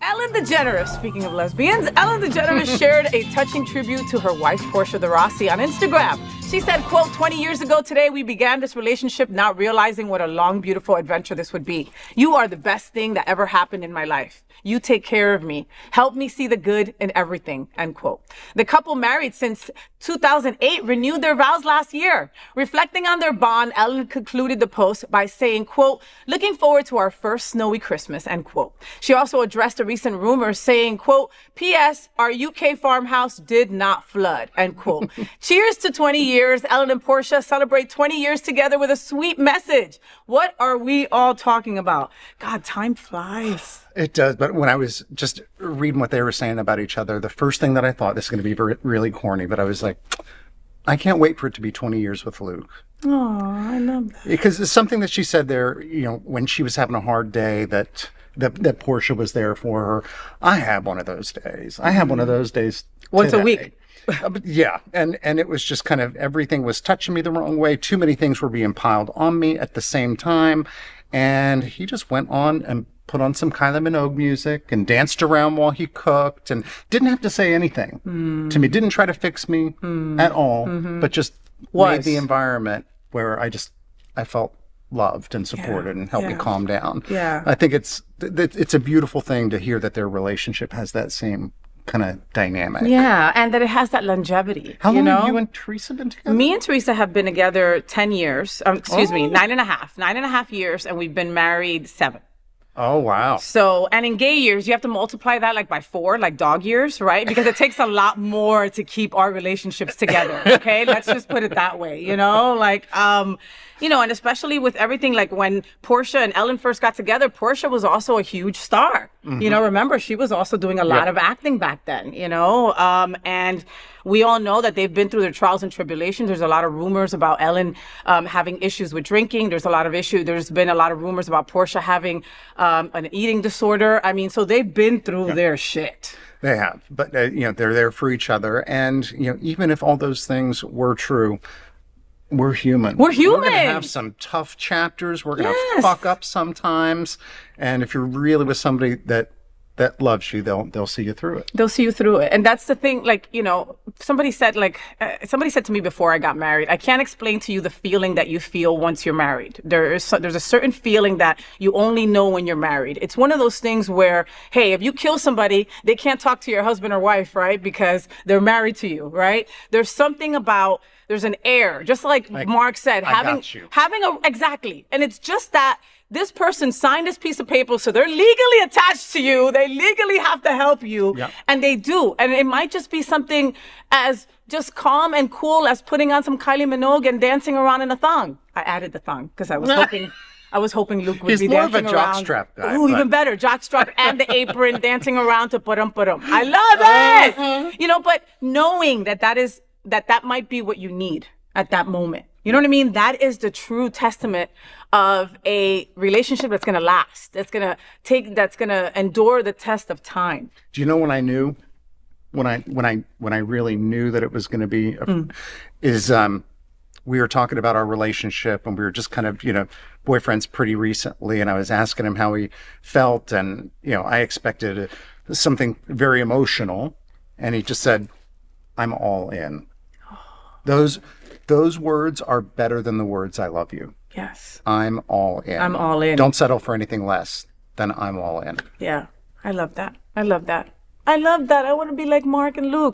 Ellen DeGeneres, speaking of lesbians, Ellen DeGeneres shared a touching tribute to her wife, Portia de Rossi, on Instagram. She said, quote, 20 years ago today, we began this relationship not realizing what a long, beautiful adventure this would be. You are the best thing that ever happened in my life. You take care of me. Help me see the good in everything, end quote. The couple, married since 2008, renewed their vows last year. Reflecting on their bond, Ellen concluded the post by saying, quote, looking forward to our first snowy Christmas, end quote. She also addressed a recent rumor saying, quote, P.S. our UK farmhouse did not flood, end quote. Cheers to 20 years. Ellen and Portia celebrate 20 years together with a sweet message. What are we all talking about? God, time flies. It does, but when I was just reading what they were saying about each other, the first thing that I thought, this is going to be really corny, but I was like, I can't wait for it to be 20 years with Luke. Oh, I love that. Because it's something that she said there, you know, when she was having a hard day, that Portia was there for her. I have one of those days. I have one of those days once today. A week. Yeah, and it was just kind of, everything was touching me the wrong way. Too many things were being piled on me at the same time. And he just went on and put on some Kylie Minogue music and danced around while he cooked and didn't have to say anything to me. Didn't try to fix me at all, but just made the environment where I felt loved and supported and helped me calm down. Yeah. I think it's a beautiful thing to hear that their relationship has that same kind of dynamic. Yeah, and that it has that longevity. How long have you and Teresa been together? Me and Teresa have been together 10 years. Excuse me, 9.5 years, and we've been married 7. Oh, wow. So, and in gay years, you have to multiply that like by 4, like dog years, right? Because it takes a lot more to keep our relationships together, okay? Let's just put it that way, you know? Like, you know, and especially with everything, like when Portia and Ellen first got together, Portia was also a huge star. You know, remember, she was also doing a lot of acting back then, you know? And we all know that they've been through their trials and tribulations. There's a lot of rumors about Ellen having issues with drinking. There's been a lot of rumors about Portia having an eating disorder. I mean, so they've been through their shit. They have, but you know, they're there for each other. And, you know, even if all those things were true, we're human. We're human. We're going to have some tough chapters. We're going to fuck up sometimes. And if you're really with somebody that loves you, they'll see you through it. They'll see you through it. And that's the thing, like, you know, somebody said to me before I got married, I can't explain to you the feeling that you feel once you're married. There's a certain feeling that you only know when you're married. It's one of those things where, hey, if you kill somebody, they can't talk to your husband or wife, right? Because they're married to you, right? There's something about, there's an air, just like Mark said, exactly. And it's just that this person signed this piece of paper, so they're legally attached to you. They legally have to help you, and they do. And it might just be something as just calm and cool as putting on some Kylie Minogue and dancing around in a thong. I added the thong because I was hoping Luke would be dancing around. He's more of a jockstrap guy. Oh, even better, jockstrap and the apron, dancing around to ba-dum. I love it. You know, but knowing that might be what you need at that moment. You know what I mean? That is the true testament of a relationship that's going to last. That's going to endure the test of time. Do you know when I knew, when I really knew that it was going to be, we were talking about our relationship and we were just kind of, you know, boyfriends pretty recently. And I was asking him how he felt. And, you know, I expected something very emotional. And he just said, I'm all in. Those words are better than the words I love you. Yes. I'm all in. I'm all in. Don't settle for anything less than I'm all in. Yeah. I love that. I want to be like Mark and Luke.